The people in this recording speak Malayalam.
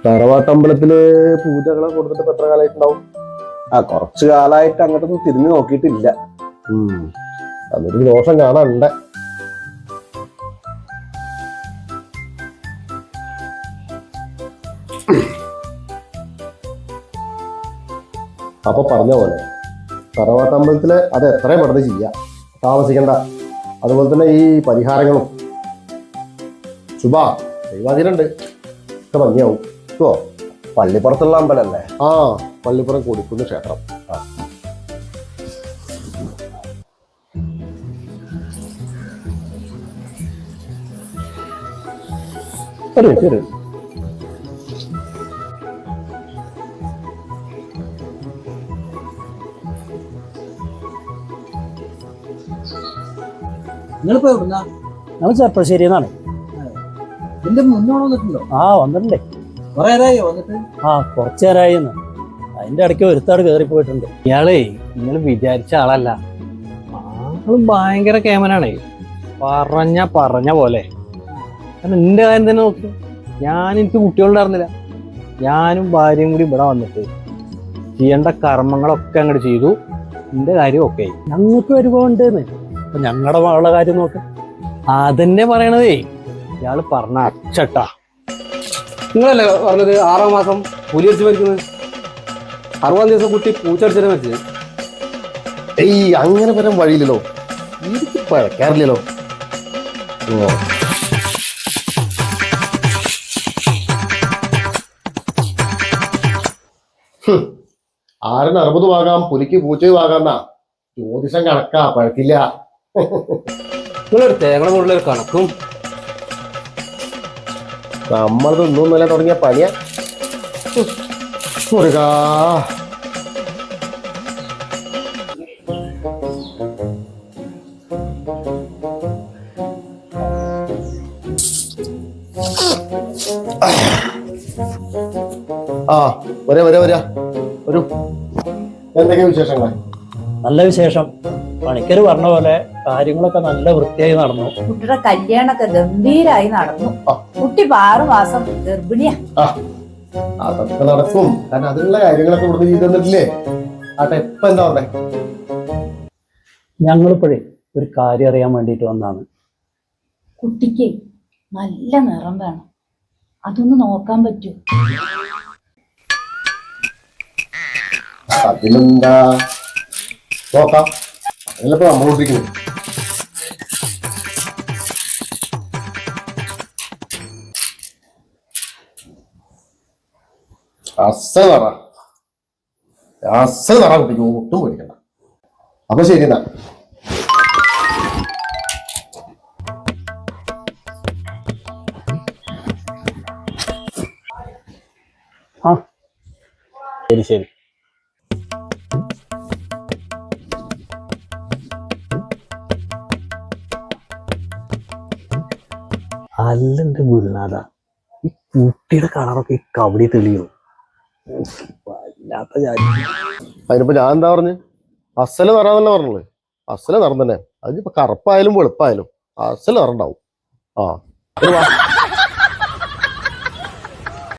തറവാട്ടമ്പലത്തില് പൂജകളെ കൊടുത്തിട്ട് എത്ര കാലമായിട്ടുണ്ടാവും? കുറച്ചു കാലമായിട്ട് അങ്ങോട്ടൊന്നും തിരിഞ്ഞു നോക്കിയിട്ടില്ല. അതൊരു ദോഷം കാണാനുണ്ട്. അപ്പൊ പറഞ്ഞ പോലെ തറവാട്ടമ്പലത്തില് അത് എത്രയും പെട്ടെന്ന് ചെയ്യാം, താമസിക്കണ്ട. അതുപോലെ തന്നെ ഈ പരിഹാരങ്ങളും ശുഭ ദൈവാധീനുണ്ട്, ഒക്കെ ഭംഗിയാവും. പള്ളിപ്പുറത്തുള്ള അമ്പലല്ലേ? പള്ളിപ്പുറം കൊടിക്കുന്ന് ക്ഷേത്രം. ശരി. നിങ്ങളിപ്പോ എവിടുന്നാ? ഞങ്ങൾ ചെറുപ്പശ്ശേരി എന്നാണ്. ഇതിന്റെ മുന്നോട്ട് വന്നിട്ടുണ്ടോ? വന്നിട്ടുണ്ടേ. കുറെ നേരമായോ വന്നിട്ട്? കുറച്ചു നേരമായി. അതിന്റെ ഇടയ്ക്ക് ഒരുത്താട് കയറി പോയിട്ടുണ്ട്. നിങ്ങൾ വിചാരിച്ച ആളല്ല, ആള് ഭയങ്കര കേമനാണേ. പറഞ്ഞ പോലെ. കാരണം എന്റെ കാര്യം തന്നെ നോക്കി, എനിക്ക് കുട്ടികളുണ്ടായിരുന്നില്ല. ഞാനും ഭാര്യയും കൂടി ഇവിടെ വന്നിട്ട് ചെയ്യേണ്ട കർമ്മങ്ങളൊക്കെ അങ്ങോട്ട് ചെയ്തു. എന്റെ കാര്യം ഒക്കെ ഞങ്ങൾക്ക് വരുമ്പോണ്ടെന്ന്. അപ്പൊ ഞങ്ങളുടെ മകളുടെ കാര്യം നോക്ക്. അതന്നെ പറയണതേ. ഇയാള് പറഞ്ഞ അച്ചട്ടാ. നിങ്ങളല്ലേ പറഞ്ഞത് 6-ാം മാസം പുലിയടിച്ച് മരിക്കുന്നത്? 60-ാം ദിവസം കുട്ടി പൂച്ചടിച്ചാൽ മരിച്ചത്. അങ്ങനെ വരാൻ വഴിയില്ലല്ലോ, എനിക്ക് പഴക്കാറില്ലല്ലോ. ആരന് 60 ആകാം, പുലിക്ക് പൂച്ചയും ആകാന്നാ ജ്യോതിഷം. കണക്കാ, പഴക്കില്ല. നിങ്ങളൊരു തേങ്ങ മുകളിലൊരു കണക്കും. നമ്മളത് ഒന്നും തുടങ്ങിയ പണിയാ. മുരുകാ, വരാ. എന്തൊക്കെയാ വിശേഷങ്ങൾ? നല്ല വിശേഷം. പണിക്കര് പറഞ്ഞ പോലെ കാര്യങ്ങളൊക്കെ നല്ല വൃത്തിയായി നടന്നു. കുട്ടിയുടെ കല്യാണമൊക്കെ ഗംഭീരായി നടന്നു. കുട്ടി 6 മാസം ഗർഭിണിയാ. അതൊക്കെ നടക്കും. കാരണം അതിനുള്ള കാര്യങ്ങളൊക്കെ ഇവിടുന്ന് ചെയ്തു തന്നിട്ടില്ലേ? ആട്ടെ, ഇപ്പൊ എന്താ പറഞ്ഞേ? ഞങ്ങളിപ്പോഴേ ഒരു കാര്യം അറിയാൻ വേണ്ടിയിട്ട് വന്നാണ്. കുട്ടിക്ക് നല്ല നിറം വേണം, അതൊന്ന് നോക്കാൻ പറ്റൂ? അതിനെന്താ, നോക്കാം. അതിലിപ്പോ നമ്മളോട്ടിരിക്കുന്നു. അസ നിറ കുട്ടിക്ക് ഒട്ടും പേടിക്കണ്ട. അപ്പൊ ശരി എന്നാ. ശരി. അല്ലെന്റെ ഗുരുനാഥ, ഈ കുട്ടിയുടെ കളറൊക്കെ ഈ കബഡി തെളിയോ? അതിനിപ്പോ ഞാൻ എന്താ പറഞ്ഞു? അസല് നിറാന്നല്ല പറഞ്ഞത്. അസല് നിറം തന്നെ. അതിനിപ്പോ കറുപ്പായാലും വെളുപ്പായാലും അസല് നിറണ്ടാവും.